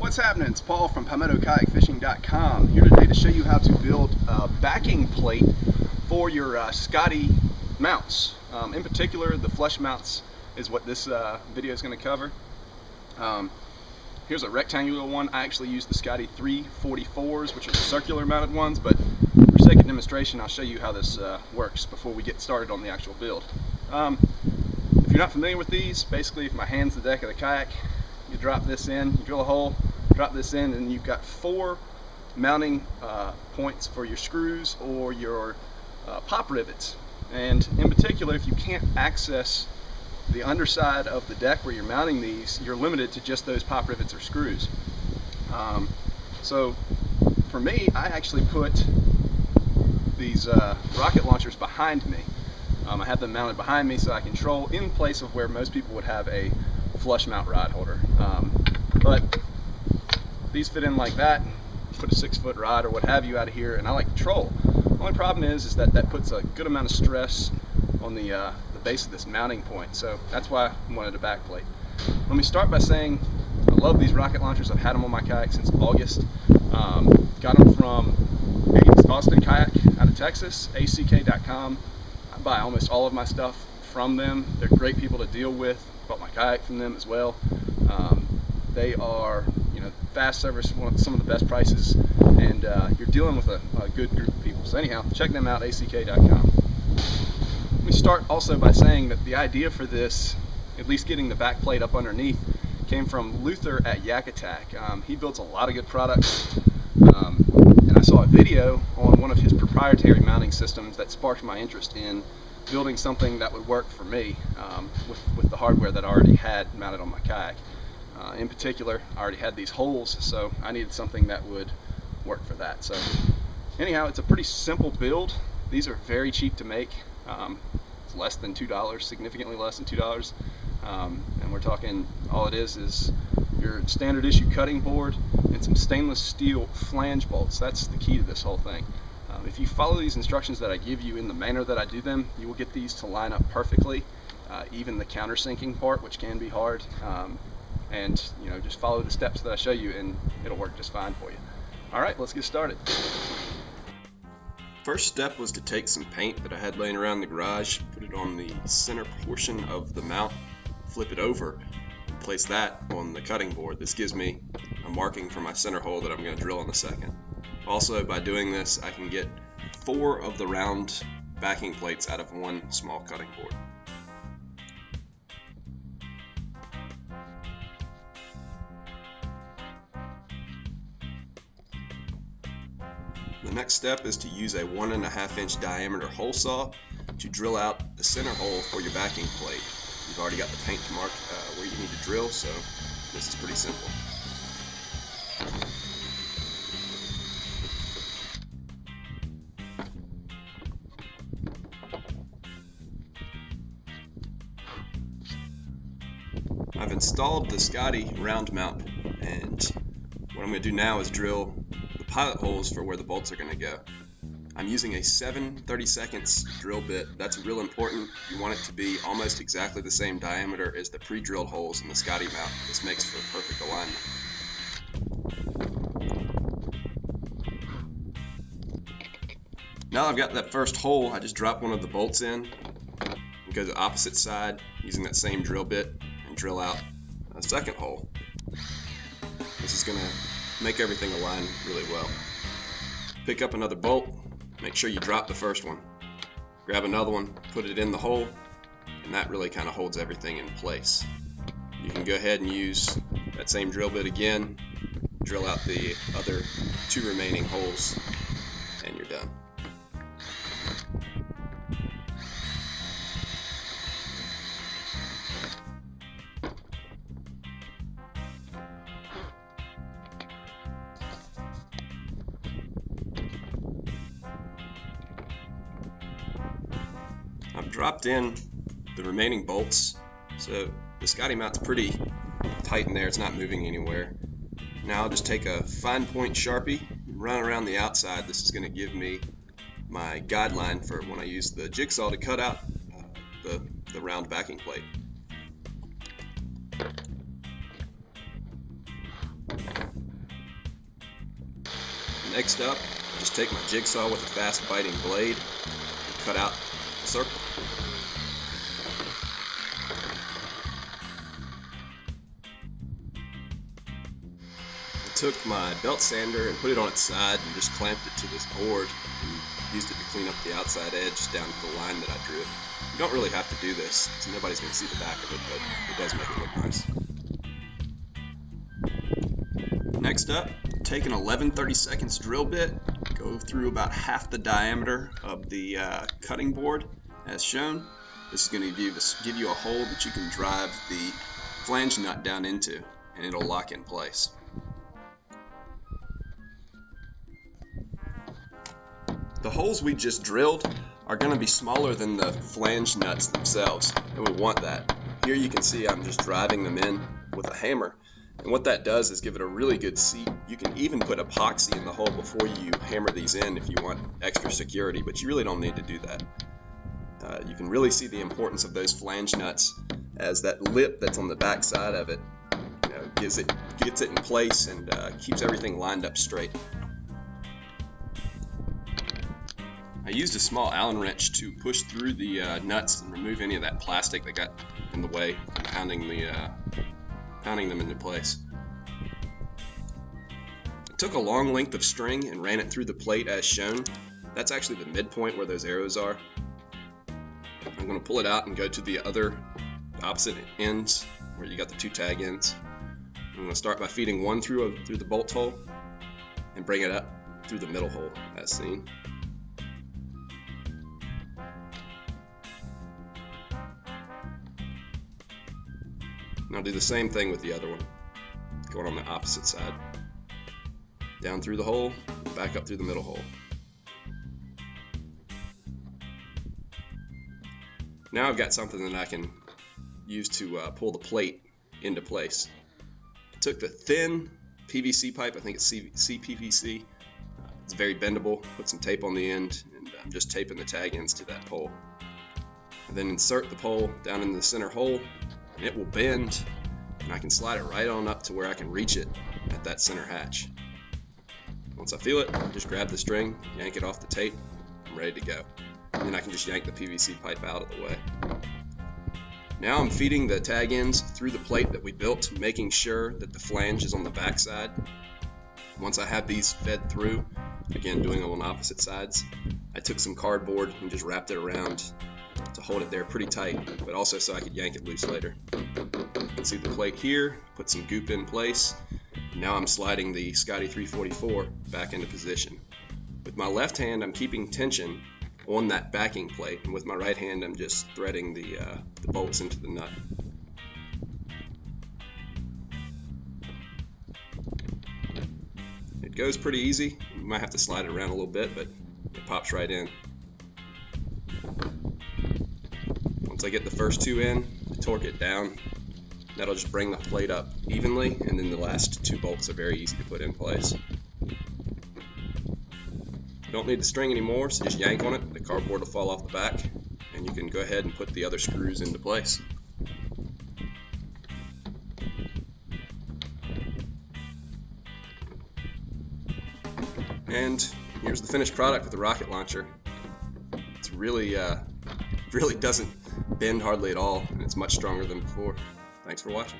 What's happening? It's Paul from PalmettoKayakFishing.com here today to show you how to build a backing plate for your Scotty mounts. In particular, the flush mounts is what this video is going to cover. Here's a rectangular one. I actually use the Scotty 344s, which are the circular mounted ones, but for sake of demonstration, I'll show you how this works before we get started on the actual build. If you're not familiar with these, basically if my hand's the deck of the kayak, you drop this in, you drill a hole, drop this in, and you've got 4 mounting points for your screws or your pop rivets. And in particular, if you can't access the underside of the deck where you're mounting these, you're limited to just those pop rivets or screws. So for me, I actually put these rocket launchers behind me. I have them mounted behind me so I control in place of where most people would have a flush mount rod holder. But these fit in like that. Put a 6-foot rod or what have you out of here, and I like to troll. The only problem is that that puts a good amount of stress on the base of this mounting point, so that's why I wanted a back plate. Let me start by saying I love these rocket launchers. I've had them on my kayak since August. Got them from Austin Kayak out of Texas, ack.com. I buy almost all of my stuff from them. They're great people to deal with. Bought my kayak from them as well. They are, fast service, some of the best prices, and you're dealing with a good group of people. So anyhow, check them out, ack.com. Let me start also by saying that the idea for this, at least getting the back plate up underneath, came from Luther at Yak Attack. He builds a lot of good products, and I saw a video on one of his proprietary mounting systems that sparked my interest in building something that would work for me with the hardware that I already had mounted on my kayak. In particular, I already had these holes, so I needed something that would work for that. So anyhow, it's a pretty simple build. These are very cheap to make. It's less than $2, significantly less than $2. And we're talking, all it is your standard issue cutting board and some stainless steel flange bolts. That's the key to this whole thing. If you follow these instructions that I give you in the manner that I do them, you will get these to line up perfectly, even the countersinking part, which can be hard. And just follow the steps that I show you and it'll work just fine for you. Alright, let's get started. First step was to take some paint that I had laying around the garage, put it on the center portion of the mount, flip it over, and place that on the cutting board. This gives me a marking for my center hole that I'm going to drill in a second. Also, by doing this, I can get 4 of the round backing plates out of one small cutting board. The next step is to use a 1.5-inch diameter hole saw to drill out the center hole for your backing plate. You've already got the paint marked where you need to drill, so this is pretty simple. I've installed the Scotty round mount, and what I'm going to do now is drill the pilot holes for where the bolts are going to go. I'm using a 7/32 drill bit. That's real important. You want it to be almost exactly the same diameter as the pre-drilled holes in the Scotty mount. This makes for perfect alignment. Now I've got that first hole, I just drop one of the bolts in and go to the opposite side using that same drill bit and drill out a second hole. This is going to make everything align really well. Pick up another bolt, make sure you drop the first one. Grab another one, put it in the hole, and that really kind of holds everything in place. You can go ahead and use that same drill bit again, drill out the other 2 remaining holes, and you're done. I've dropped in the remaining bolts, so the Scotty mount's pretty tight in there, it's not moving anywhere. Now I'll just take a fine point Sharpie and run around the outside. This is going to give me my guideline for when I use the jigsaw to cut out the round backing plate. Next up, just take my jigsaw with a fast biting blade and cut out a circle. I took my belt sander and put it on its side and just clamped it to this board and used it to clean up the outside edge down to the line that I drew. You don't really have to do this, so nobody's going to see the back of it, but it does make it look nice. Next up, take an 11/32 drill bit, go through about half the diameter of the cutting board as shown. This is going to give you a hole that you can drive the flange nut down into, and it'll lock in place. The holes we just drilled are going to be smaller than the flange nuts themselves, and we want that. Here you can see I'm just driving them in with a hammer, and what that does is give it a really good seat. You can even put epoxy in the hole before you hammer these in if you want extra security, but you really don't need to do that. You can really see the importance of those flange nuts as that lip that's on the back side of it, gets it in place and keeps everything lined up straight. I used a small Allen wrench to push through the nuts and remove any of that plastic that got in the way, pounding them into place. I took a long length of string and ran it through the plate as shown. That's actually the midpoint where those arrows are. I'm going to pull it out and go to the opposite ends where you got the two tag ends. I'm going to start by feeding one through the bolt hole and bring it up through the middle hole as seen. And I'll do the same thing with the other one, going on the opposite side. Down through the hole, back up through the middle hole. Now I've got something that I can use to pull the plate into place. I took the thin PVC pipe, I think it's CPVC. It's very bendable, put some tape on the end, and I'm just taping the tag ends to that pole. And then insert the pole down in the center hole, and it will bend, and I can slide it right on up to where I can reach it at that center hatch. Once I feel it, just grab the string, yank it off the tape, I'm ready to go. And then I can just yank the PVC pipe out of the way. Now I'm feeding the tag ends through the plate that we built, making sure that the flange is on the back side. Once I have these fed through, again doing them on opposite sides, I took some cardboard and just wrapped it around to hold it there pretty tight, but also so I could yank it loose later. You can see the plate here, put some goop in place. Now I'm sliding the Scotty 344 back into position. With my left hand, I'm keeping tension on that backing plate, and with my right hand, I'm just threading the bolts into the nut. It goes pretty easy. You might have to slide it around a little bit, but it pops right in. Once I get the first two in, I torque it down. That'll just bring the plate up evenly, and then the last two bolts are very easy to put in place. You don't need the string anymore, so just yank on it. The cardboard will fall off the back, and you can go ahead and put the other screws into place. And here's the finished product with the rocket launcher. It's really doesn't bend hardly at all, and it's much stronger than before. Thanks for watching.